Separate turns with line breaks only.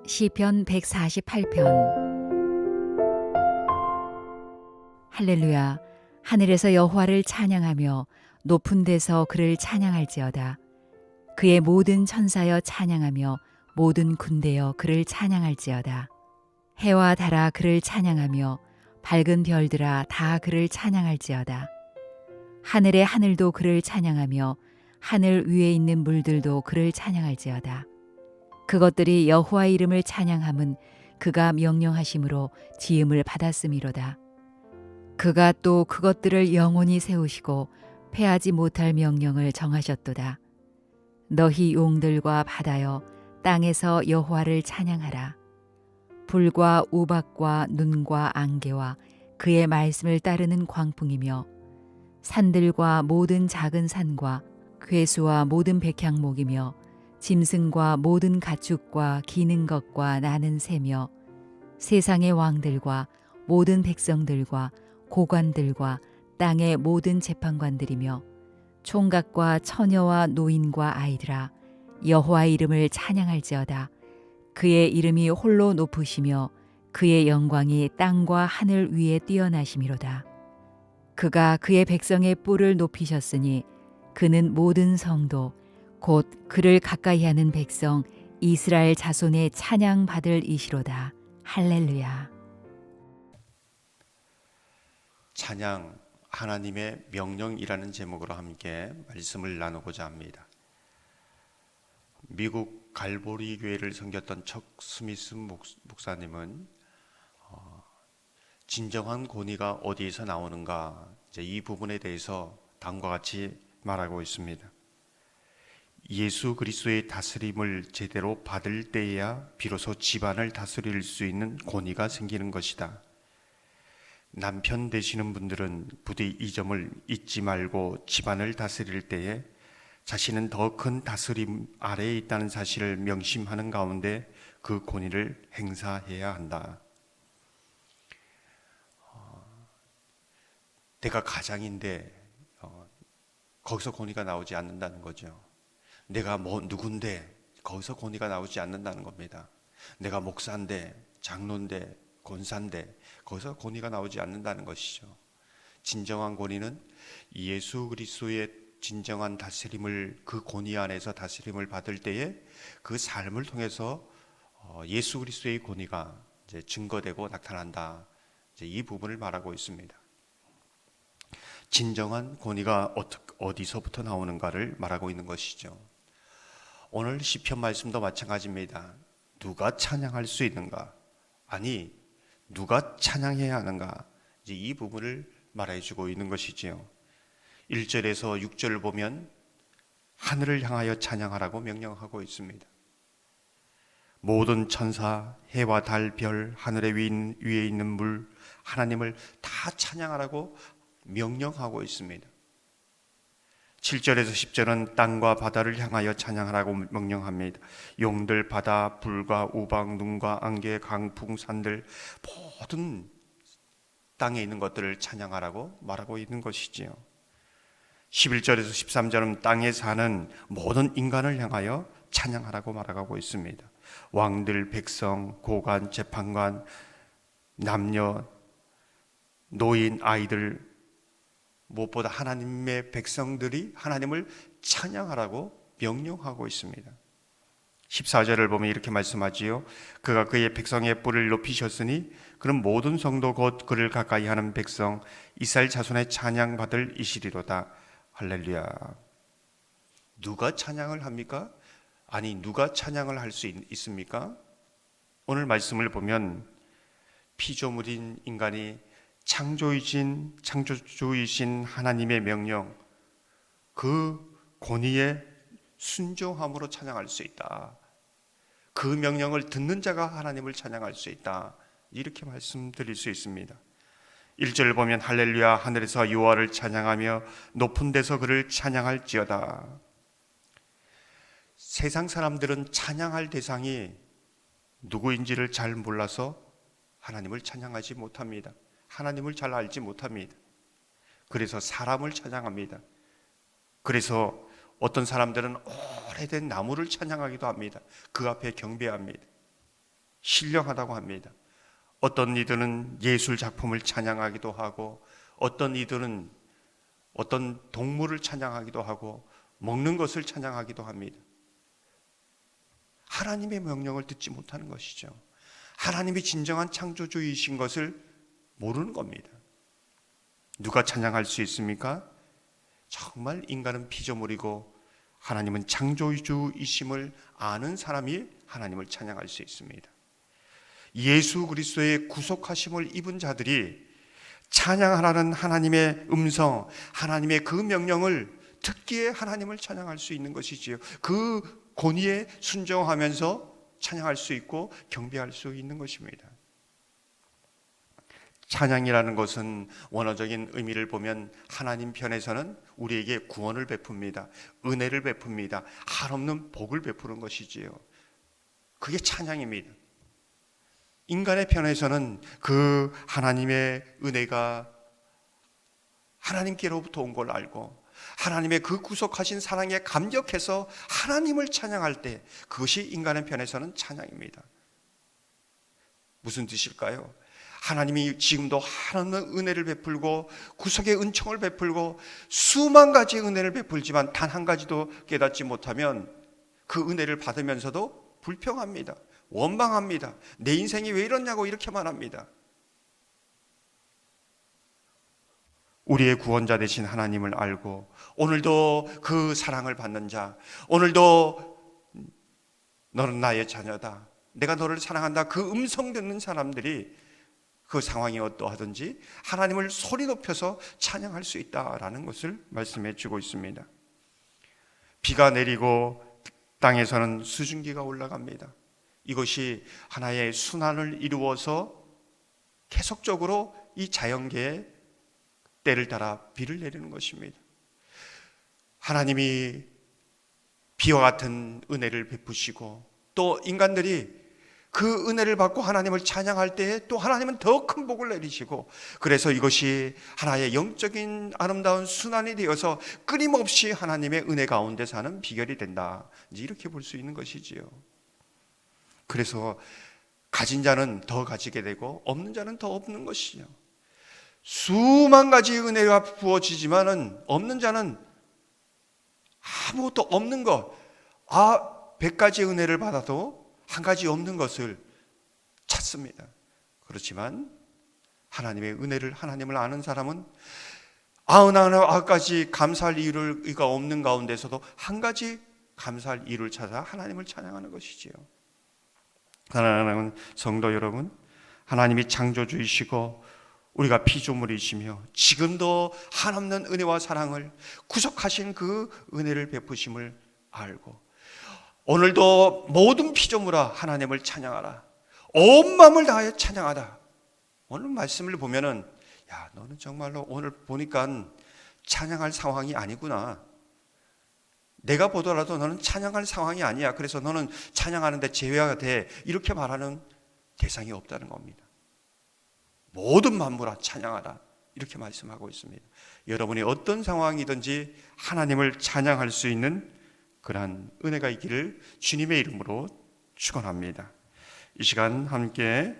시편 148편. 할렐루야. 하늘에서 여호와를 찬양하며 높은 데서 그를 찬양할지어다. 그의 모든 천사여 찬양하며 모든 군대여 그를 찬양할지어다. 해와 달아 그를 찬양하며 밝은 별들아 다 그를 찬양할지어다. 하늘의 하늘도 그를 찬양하며 하늘 위에 있는 물들도 그를 찬양할지어다. 그것들이 여호와의 이름을 찬양함은 그가 명령하심으로 지음을 받았음이로다. 그가 또 그것들을 영원히 세우시고 패하지 못할 명령을 정하셨도다. 너희 용들과 바다여 땅에서 여호와를 찬양하라. 불과 우박과 눈과 안개와 그의 말씀을 따르는 광풍이며 산들과 모든 작은 산과 괴수와 모든 백향목이며 짐승과 모든 가축과 기는 것과 나는 새며 세상의 왕들과 모든 백성들과 고관들과 땅의 모든 재판관들이며 총각과 처녀와 노인과 아이들아 여호와의 이름을 찬양할지어다. 그의 이름이 홀로 높으시며 그의 영광이 땅과 하늘 위에 뛰어나심이로다. 그가 그의 백성의 뿔을 높이셨으니 그는 모든 성도 곧 그를 가까이하는 백성 이스라엘 자손의 찬양 받을 이시로다. 할렐루야.
찬양, 하나님의 명령이라는 제목으로 함께 말씀을 나누고자 합니다. 미국 갈보리 교회를 섬겼던 척 스미스 목사님은 진정한 권위가 어디에서 나오는가, 이 부분에 대해서 다음과 같이 말하고 있습니다. 예수 그리스도의 다스림을 제대로 받을 때에야 비로소 집안을 다스릴 수 있는 권위가 생기는 것이다. 남편 되시는 분들은 부디 이 점을 잊지 말고 집안을 다스릴 때에 자신은 더 큰 다스림 아래에 있다는 사실을 명심하는 가운데 그 권위를 행사해야 한다. 내가 가장인데 거기서 권위가 나오지 않는다는 거죠. 내가 누군데 거기서 권위가 나오지 않는다는 겁니다. 내가 목사인데, 장로인데, 권사인데 거기서 권위가 나오지 않는다는 것이죠. 진정한 권위는 예수 그리스도의 진정한 다스림을, 그 권위 안에서 다스림을 받을 때에 그 삶을 통해서 예수 그리스도의 권위가 이제 증거되고 나타난다. 이제 이 부분을 말하고 있습니다. 진정한 권위가 어디서부터 나오는가를 말하고 있는 것이죠. 오늘 시편 말씀도 마찬가지입니다. 누가 찬양할 수 있는가? 아니, 누가 찬양해야 하는가? 이제 이 부분을 말해주고 있는 것이지요. 1절에서 6절을 보면 하늘을 향하여 찬양하라고 명령하고 있습니다. 모든 천사, 해와 달, 별, 하늘의 위에 있는 물, 하나님을 다 찬양하라고 명령하고 있습니다. 7절에서 10절은 땅과 바다를 향하여 찬양하라고 명령합니다. 용들, 바다, 불과 우박, 눈과 안개, 강풍, 산들 모든 땅에 있는 것들을 찬양하라고 말하고 있는 것이지요. 11절에서 13절은 땅에 사는 모든 인간을 향하여 찬양하라고 말하고 있습니다. 왕들, 백성, 고관, 재판관, 남녀, 노인, 아이들, 무엇보다 하나님의 백성들이 하나님을 찬양하라고 명령하고 있습니다. 14절을 보면 이렇게 말씀하지요. 그가 그의 백성의 뿔을 높이셨으니 그는 모든 성도 곧 그를 가까이 하는 백성 이스라엘 자손의 찬양 받을 이시리로다. 할렐루야. 누가 찬양을 합니까? 아니, 누가 찬양을 할 수 있습니까? 오늘 말씀을 보면 피조물인 인간이 창조주이신 하나님의 명령, 그 권위에 순종함으로 찬양할 수 있다. 그 명령을 듣는 자가 하나님을 찬양할 수 있다. 이렇게 말씀드릴 수 있습니다. 1절을 보면 할렐루야, 하늘에서 여호와를 찬양하며 높은 데서 그를 찬양할지어다. 세상 사람들은 찬양할 대상이 누구인지를 잘 몰라서 하나님을 찬양하지 못합니다. 하나님을 잘 알지 못합니다. 그래서 사람을 찬양합니다. 그래서 어떤 사람들은 오래된 나무를 찬양하기도 합니다. 그 앞에 경배합니다. 신령하다고 합니다. 어떤 이들은 예술 작품을 찬양하기도 하고, 어떤 이들은 어떤 동물을 찬양하기도 하고, 먹는 것을 찬양하기도 합니다. 하나님의 명령을 듣지 못하는 것이죠. 하나님이 진정한 창조주이신 것을 모르는 겁니다. 누가 찬양할 수 있습니까? 정말 인간은 피조물이고 하나님은 창조주이심을 아는 사람이 하나님을 찬양할 수 있습니다. 예수 그리스도의 구속하심을 입은 자들이 찬양하라는 하나님의 음성, 하나님의 그 명령을 듣기에 하나님을 찬양할 수 있는 것이지요. 그 권위에 순종하면서 찬양할 수 있고 경배할 수 있는 것입니다. 찬양이라는 것은 원어적인 의미를 보면 하나님 편에서는 우리에게 구원을 베풉니다. 은혜를 베풉니다. 한없는 복을 베푸는 것이지요. 그게 찬양입니다. 인간의 편에서는 그 하나님의 은혜가 하나님께로부터 온 걸 알고 하나님의 그 구속하신 사랑에 감격해서 하나님을 찬양할 때 그것이 인간의 편에서는 찬양입니다. 무슨 뜻일까요? 하나님이 지금도 한없는 은혜를 베풀고 구속의 은총을 베풀고 수만 가지 은혜를 베풀지만 단 한 가지도 깨닫지 못하면 그 은혜를 받으면서도 불평합니다. 원망합니다. 내 인생이 왜 이러냐고 이렇게 말합니다. 우리의 구원자 되신 하나님을 알고 오늘도 그 사랑을 받는 자, 오늘도 너는 나의 자녀다, 내가 너를 사랑한다, 그 음성 듣는 사람들이 그 상황이 어떠하든지 하나님을 소리 높여서 찬양할 수 있다라는 것을 말씀해 주고 있습니다. 비가 내리고 땅에서는 수증기가 올라갑니다. 이것이 하나의 순환을 이루어서 계속적으로 이 자연계의 때를 따라 비를 내리는 것입니다. 하나님이 비와 같은 은혜를 베푸시고 또 인간들이 그 은혜를 받고 하나님을 찬양할 때에 또 하나님은 더 큰 복을 내리시고, 그래서 이것이 하나의 영적인 아름다운 순환이 되어서 끊임없이 하나님의 은혜 가운데 사는 비결이 된다, 이렇게 볼 수 있는 것이지요. 그래서 가진 자는 더 가지게 되고 없는 자는 더 없는 것이요, 수만 가지 은혜가 부어지지만은 없는 자는 아무것도 없는 것, 100가지 은혜를 받아도 한 가지 없는 것을 찾습니다. 그렇지만 하나님의 은혜를, 하나님을 아는 사람은 99가지 감사할 이유가 없는 가운데서도 한 가지 감사할 이유를 찾아 하나님을 찬양하는 것이지요. 사랑하는 성도 여러분, 하나님이 창조주이시고 우리가 피조물이시며 지금도 한없는 은혜와 사랑을 구속하신 그 은혜를 베푸심을 알고 오늘도 모든 피조물아 하나님을 찬양하라, 온 마음을 다하여 찬양하라. 오늘 말씀을 보면은 야, 너는 정말로 오늘 보니까 찬양할 상황이 아니구나, 내가 보더라도 너는 찬양할 상황이 아니야, 그래서 너는 찬양하는데 제외가 돼, 이렇게 말하는 대상이 없다는 겁니다. 모든 만물아 찬양하라, 이렇게 말씀하고 있습니다. 여러분이 어떤 상황이든지 하나님을 찬양할 수 있는 그러한 은혜가 있기를 주님의 이름으로 축원합니다. 이 시간 함께